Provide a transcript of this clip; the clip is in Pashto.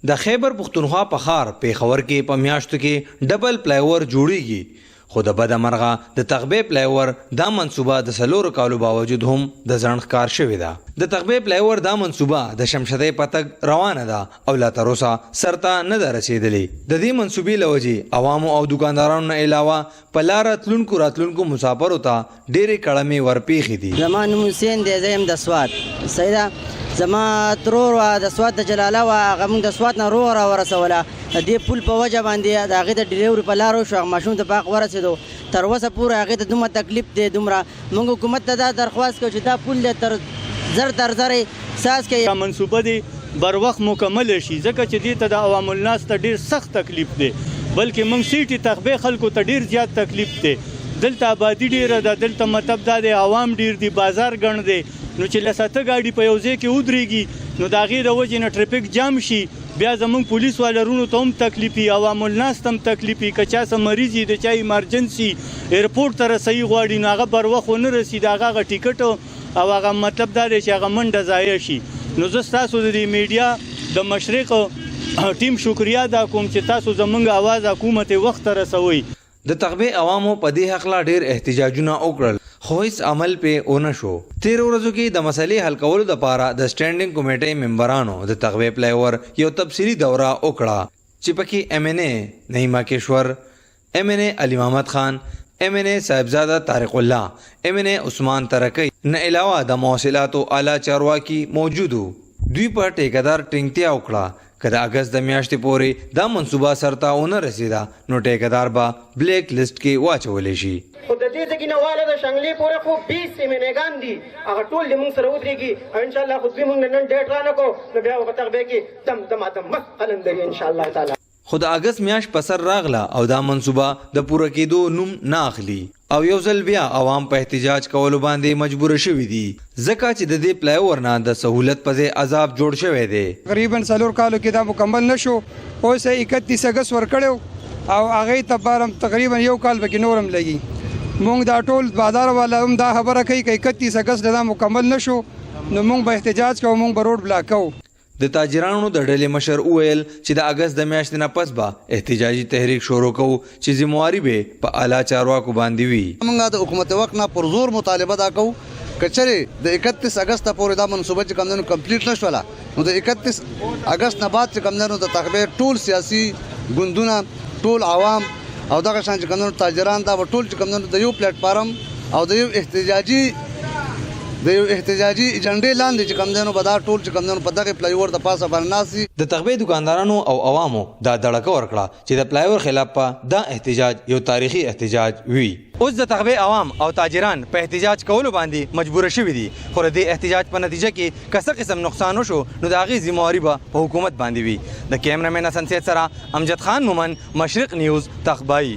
د خیبر پختونخوا په ښار پیښور کې په میاشتو کې ډبل پلی اوور جوړیږي، خو د بده مرغه د تغبې پلی اوور دا منصوبه د 4 کالو باوجود هم د ځنډ ښکار شوې ده. د تغبې پلی اوور دا منصوبه د شمشدې په تګ روانه ده او لا تر اوسه سرته نه ده رسېدلې. د دې منصوبې له وجې عوامو او دکاندارانو نه علاوه په لاره راتلونکو مسافرو ته ډېرې کړمې ورپېښې دي. زما نوم حسین دی، زه یم د سوات. سیده زما ترور وه د سوات د جلاله وه، هغه موږ د سوات نه روغ راورسوله. د دې پل په وجه باندې د هغې د ډلیوري په لار وشو، هغه ماشوم ته باغ ورسېدو. تر اوسه پورې هغې ته دومره تکلیف دی، دومره موږ حکومت ته دا درخواست کوو چې دا پل دی تر زر تر زرې ساز کوي. منصوبه دی بر وخت مکمل شي، ځکه چې دې ته د عوام الناس ته ډېر سخت تکلیف دی، بلکې موږ سیټي تغبې خلکو ته ډېر زیات تکلیف دی. دلته آبادي ډېره ده، دلته مطلب دا دی عوام ډېر دي، بازار ګڼ دی، نو چې لساته ګاډي په یو ځای کې ودرېږي نو د هغې د وجې نه ټرافیک جام شي، بیا زموږ پولیس والرونو ته هم تکلیف وي، عوام الناس ته هم تکلیف وي. که چا څه مریض وي، د چا ایمرجنسي ایرپورټ ته رسوي غواړي، نو هغه بر وخت ونه رسي، د هغه ټیکټ او هغه مطلب دا دی چې هغه منډه ضایع شي. نو زه ستاسو د دې میډیا د مشرق ټیم شکریا ادا کوم چې تاسو زموږ اواز حکومت وخت ته رسوئ. د تغبې عوامو په دې هکله ډېر احتجاجونه وکړل، خو هیڅ عمل پې ونه شو. تېرو ورځو کې د مسلې حل کولو دپاره د سټینډینګ کمیټۍ ممبرانو د تغبې پلی اوور یو تفصیلي دوره وکړه چې پکې MNA نعیمه کشور، MNA علي محمد خان، MNA صاحبزاده طارق الله، MNA عثمان ترکی نه علاوه د مواصلاتو اعلی چارواکي موجودو. دوی په ټیکهدار ټینګتیا وکړه که د اګست د میاشتې پورې دا منصوبه سرته ونه رسېده نو ټیکهدار به بلیک لیسټ کې واچولی شي. خو د دې ځکه نه واله د شنګلې پورې خو 20 MNA دي، هغه ټول د موږ سره ودرېږي او انشاءالله خو دوی موږ نن ډېټ رانه کړو نو بیا به په تغبې کې دم دمادم مست قلندري انشاءالله تعالی. خو د اګست میاشت په سر راغله او دا منصوبه د پوره کېدو نوم نه اخلي او یو ځل بیا عوام په احتجاج کولو باندې مجبور شوي دي، ځکه چې د دې پلی اوور نه د سهولت په ځای عذاب جوړ شوی دی. تقریبا 4 کالو کې دا مکمل نشو، اوس 31 اګست ورکړو او هغې ته بارم تقریبا 1 کال پکې نورم لګي. مونږ دا ټول بازار والا هم دا خبره کوي که 31 اګست دا مکمل نشو نو مونږ به احتجاج کوو، مونږ به روډ بلاک کوو. د تاجرانو د ډلې مشر وویل چې د اګست د میاشتې نه پس به احتجاجي تحریک شروع کوو چې ذمواري به په اعلی چارواکو باندې وي. موږ د حکومت وخت نه پر زور مطالبه دا کوو که چېرې د 31 اګست پورې دا منصوبه چې کوم دی کمپلیټ نه شوله نو د 31 اګست نه بعد چې کوم دی نو د تغبې ټول سیاسي ګوندونه، ټول عوام او دغه شان چې کوم دی تاجران دا به ټول چې کوم دی د یو پلیټ فارم او د یو احتجاجي ایجنډې لاندې چې کوم دی نو به دا ټول چې کوم دی په دغه پلی اوور د پاسه باندې ناست وي. د تغبې دکاندارانو او عوامو دا دړکه ورکړه چې د پلی اوور خلاف په دا احتجاج یو تاریخي احتجاج وي. اوس د تغبې عوام او تاجران په احتجاج کولو باندې مجبور شوي دي، خو د دې احتجاج په نتیجه کې که څه قسم نقصان وشو نو د هغې ذمواري به په حکومت باندې وي. د کیمرامین حسن سید سره امجد خان مومن، مشرق نیوز، تغبایی.